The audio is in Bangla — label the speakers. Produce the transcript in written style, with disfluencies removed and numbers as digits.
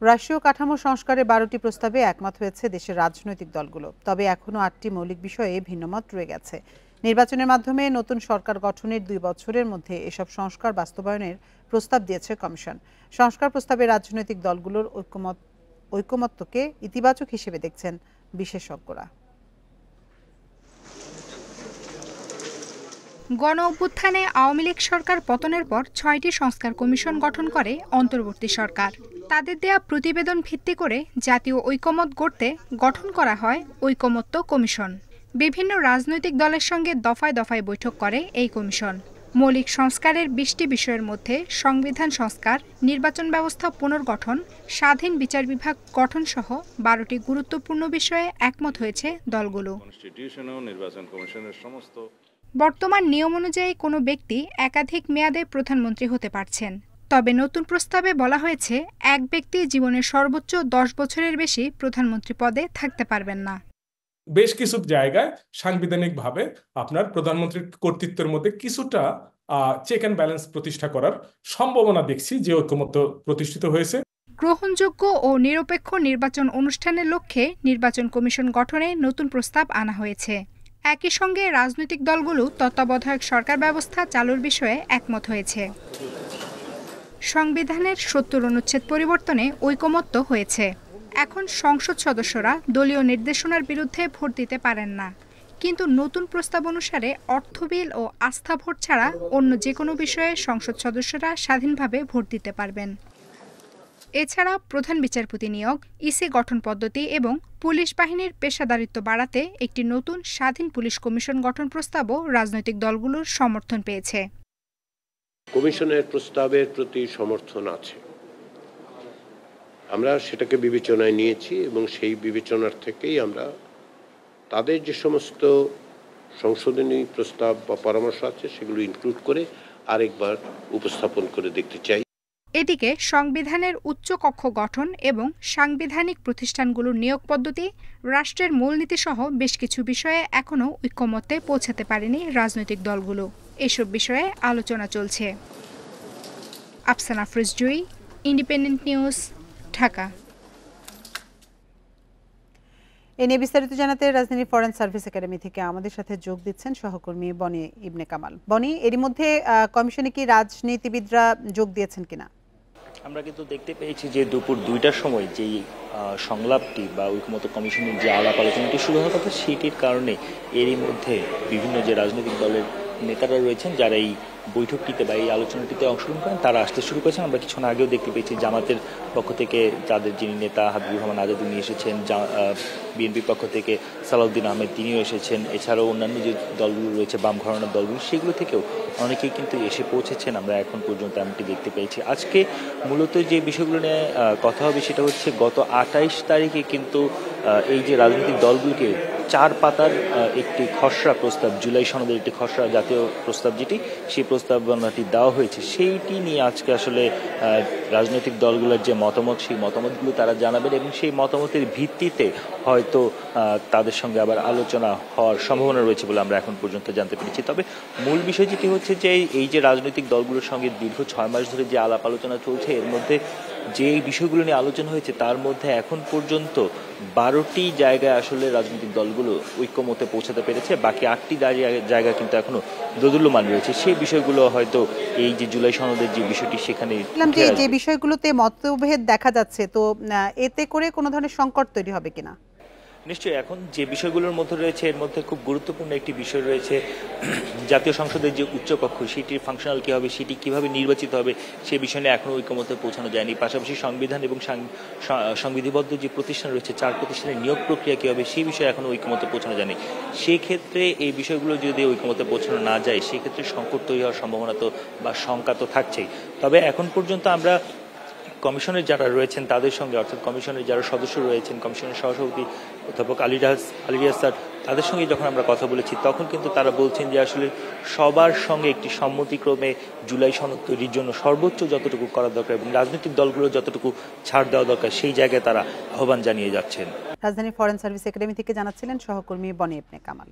Speaker 1: রাষ্ট্রীয় কাঠামো সংস্কারে 12টি প্রস্তাবে একমত হয়েছে দেশের রাজনৈতিক দলগুলো। তবে এখনো 8টি মৌলিক বিষয়ে ভিন্নমত রয়ে গেছে। নির্বাচনের মাধ্যমে নতুন সরকার গঠনের 2 বছরের মধ্যে এসব সংস্কার বাস্তবায়নের প্রস্তাব দিয়েছে কমিশন। সংস্কার প্রস্তাবে রাজনৈতিক দলগুলোর ঐকমত্যকে ইতিবাচক হিসেবে দেখছেন বিশেষজ্ঞরা।
Speaker 2: গণ অভ্যুত্থানে আওয়ামী লীগ সরকার পতনের পর 6টি সংস্কার কমিশন গঠন করে অন্তর্বর্তী সরকার। তাদের দেয়া প্রতিবেদন ভিত্তি করে জাতীয় ঐকমত্য গড়তে গঠন করা হয় ঐকমত্য কমিশন। বিভিন্ন রাজনৈতিক দলের সঙ্গে দফায় দফায় বৈঠক করে এই কমিশন। মৌলিক সংস্কারের 20টি বিষয়ের মধ্যে সংবিধান সংস্কার, নির্বাচন ব্যবস্থা পুনর্গঠন, স্বাধীন বিচার বিভাগ গঠন সহ 12টি গুরুত্বপূর্ণ বিষয়ে একমত হয়েছে দলগুলো। বর্তমান নিয়ম অনুযায়ী কোনো ব্যক্তি একাধিক মেয়াদে প্রধানমন্ত্রী হতে পারছেন। তবে নতুন প্রস্তাবে বলা হয়েছে এক ব্যক্তি জীবনের সর্বোচ্চ 10 বছরের বেশি প্রধানমন্ত্রী পদে থাকতে পারবেন না।
Speaker 3: বেশ কিছু জায়গায় সাংবিধানিকভাবে আপনার প্রধানমন্ত্রীর কর্তৃত্বের মধ্যে কিছুটা চেক অ্যান্ড ব্যালেন্স প্রতিষ্ঠা করার সম্ভাবনা দেখছি, যে ঐকমত্য প্রতিষ্ঠিত হয়েছে।
Speaker 2: গ্রহণযোগ্য ও নিরপেক্ষ নির্বাচন অনুষ্ঠানের লক্ষ্যে নির্বাচন কমিশন গঠনে নতুন প্রস্তাব আনা হয়েছে। একই সঙ্গে রাজনৈতিক দলগুলো তত্ত্বাবধায়ক সরকার ব্যবস্থা চালুর বিষয়ে একমত হয়েছে। সংবিধানের 70 অনুচ্ছেদ পরিবর্তনে ঐকমত্য হয়েছে। এখন সংসদ সদস্যরা দলীয় নির্দেশনার বিরুদ্ধে ভোট দিতে পারেন না, কিন্তু নতুন প্রস্তাব অনুসারে অর্থ বিল ও আস্থা ভোট ছাড়া অন্য যে কোনো বিষয়ে সংসদ সদস্যরা স্বাধীনভাবে ভোট দিতে পারবেন। এছাড়া প্রধান বিচারপতি নিয়োগ, ইসি গঠন পদ্ধতি এবং পুলিশ বাহিনীর পেশাদারিত্ব বাড়াতে একটি নতুন স্বাধীন পুলিশ কমিশন গঠন প্রস্তাবও রাজনৈতিক দলগুলোর সমর্থন পেয়েছে।
Speaker 4: কমিশনের প্রস্তাবের প্রতি সমর্থন আছে, আমরা সেটাকে বিবেচনায় নিয়েছি এবং সেই বিবেচনার থেকেই আমরা তাদের যে সমস্ত সংশোধনী প্রস্তাব বা পরামর্শ আছে সেগুলো ইনক্লুড করে আরেকবার উপস্থাপন করে দেখতে চাই।
Speaker 2: এদিকে সংবিধানের উচ্চ কক্ষ গঠন এবং সাংবিধানিক প্রতিষ্ঠানগুলোর নিয়োগ পদ্ধতি, রাষ্ট্রের মূলনীতি সহ বেশ কিছু বিষয়ে এখনও ঐকমত্যে পৌঁছাতে পারেনি রাজনৈতিক দলগুলো। এসব বিষয়ে আলোচনা চলছে। আফসানা আফরোজ জুই, ইন্ডিপেন্ডেন্ট নিউজ, ঢাকা।
Speaker 1: এ নিয়ে বিস্তারিত জানাতে রাজধানীর ফরেন সার্ভিস একাডেমি থেকে আমাদের সাথে যোগ দিচ্ছেন সহকর্মী বনি ইবনে কামাল। বনি, এরই মধ্যে কমিশনে কি রাজনীতিবিদরা যোগ দিয়েছেন কিনা?
Speaker 5: আমরা কিন্তু দেখতে পেয়েছি যে দুপুর 2টার সময় যেই সংলাপটি বা ঐকমত্য কমিশনের যে আলাপ আলোচনাটি শুরু হওয়ার কথা, সেটির কারণে এরই মধ্যে বিভিন্ন যে রাজনৈতিক দলের নেতারা রয়েছেন যারা এই বৈঠকটিতে বা এই আলোচনাটিতে অংশগ্রহণ করেন তারা আসতে শুরু করেছেন। আমরা কিছুক্ষণ আগেও দেখতে পেয়েছি জামাতের পক্ষ থেকে যাদের যিনি নেতা হাবিবুর রহমান আজাদ উনি এসেছেন, বিএনপির পক্ষ থেকে সালাউদ্দিন আহমেদ তিনিও এসেছেন, এছাড়াও অন্যান্য যে দলগুলো রয়েছে বাম ঘরানার দলগুলো সেগুলো থেকেও অনেকেই কিন্তু এসে পৌঁছেছেন। আমরা এখন পর্যন্ত এমনটি দেখতে পেয়েছি। আজকে মূলত যে বিষয়গুলো নিয়ে কথা হবে সেটা হচ্ছে গত 28 তারিখে কিন্তু এই যে রাজনৈতিক দলগুলোকে 4 পাতার একটি খসড়া প্রস্তাব, জুলাই সনদের একটি খসড়া জাতীয় প্রস্তাব যেটি, সেই প্রস্তাবনাটি দেওয়া হয়েছে, সেইটি নিয়ে আজকে আসলে রাজনৈতিক দলগুলোর যে মতামত সেই মতামতগুলো তারা জানাবেন এবং সেই মতামতের ভিত্তিতে হয়তো তাদের সঙ্গে আবার আলোচনা হওয়ার সম্ভাবনা রয়েছে বলে আমরা এখন পর্যন্ত জানতে পেরেছি। তবে মূল বিষয় যেটি হচ্ছে যে এই যে রাজনৈতিক দলগুলোর সঙ্গে দীর্ঘ 6 মাস ধরে যে আলাপ আলোচনা চলছে, এর মধ্যে যে বিষয়গুলো নিয়ে আলোচনা হয়েছে তার মধ্যে এখন পর্যন্ত 12টি জায়গায় আসলে রাজনৈতিক দলগুলো ঐক্যমতে পৌঁছাতে পেরেছে। বাকি 8টি জায়গা কিন্তু এখনো দোদুল্যমান রয়েছে। সেই বিষয়গুলো হয়তো এই যে জুলাই সনদের যে বিষয়টি সেখানে
Speaker 1: যে বিষয়গুলোতে মতভেদ দেখা যাচ্ছে, তো এতে করে কোনো ধরনের সংকট তৈরি হবে কিনা?
Speaker 5: নিশ্চয়ই এখন যে বিষয়গুলোর মধ্যে রয়েছে এর মধ্যে খুব গুরুত্বপূর্ণ একটি বিষয় রয়েছে জাতীয় সংসদের যে উচ্চকক্ষ সেটির ফাংশনাল কী হবে, সেটি কীভাবে নির্বাচিত হবে সেই বিষয় নিয়ে এখনও ঐকমত্যে পৌঁছানো যায়নি। পাশাপাশি সংবিধান এবং সংবিধিবদ্ধ যে প্রতিষ্ঠান রয়েছে 4 প্রতিষ্ঠানের নিয়োগ প্রক্রিয়া কী হবে সেই বিষয়ে এখনও ঐকমত্যে পৌঁছানো যায়নি। সেক্ষেত্রে এই বিষয়গুলো যদি ঐকমত্যে পৌঁছানো না যায় সেক্ষেত্রে সংকট তৈরি হওয়ার সম্ভাবনা তো বা শঙ্কা তো থাকছেই। তবে এখন পর্যন্ত আমরা কমিশনের যারা রয়েছেন তাদের সঙ্গে, অর্থাৎ কমিশনের যারা সদস্য রয়েছেন, কমিশনের সহসভাপতি অধ্যাপক আলিরিয়াজ স্যার, তাদের সঙ্গে যখন আমরা কথা বলেছি তখন কিন্তু তারা বলছেন যে আসলে সবার সঙ্গে একটি সম্মতিক্রমে জুলাই সনদ তৈরির জন্য সর্বোচ্চ যতটুকু করা দরকার এবং রাজনৈতিক দলগুলো যতটুকু ছাড় দেওয়া দরকার সেই জায়গায় তারা আহ্বান জানিয়ে যাচ্ছেন।
Speaker 1: রাজধানী ফরেন সার্ভিস একাডেমি থেকে জানাচ্ছিলেন সহকর্মী বনি ইবনে কামাল।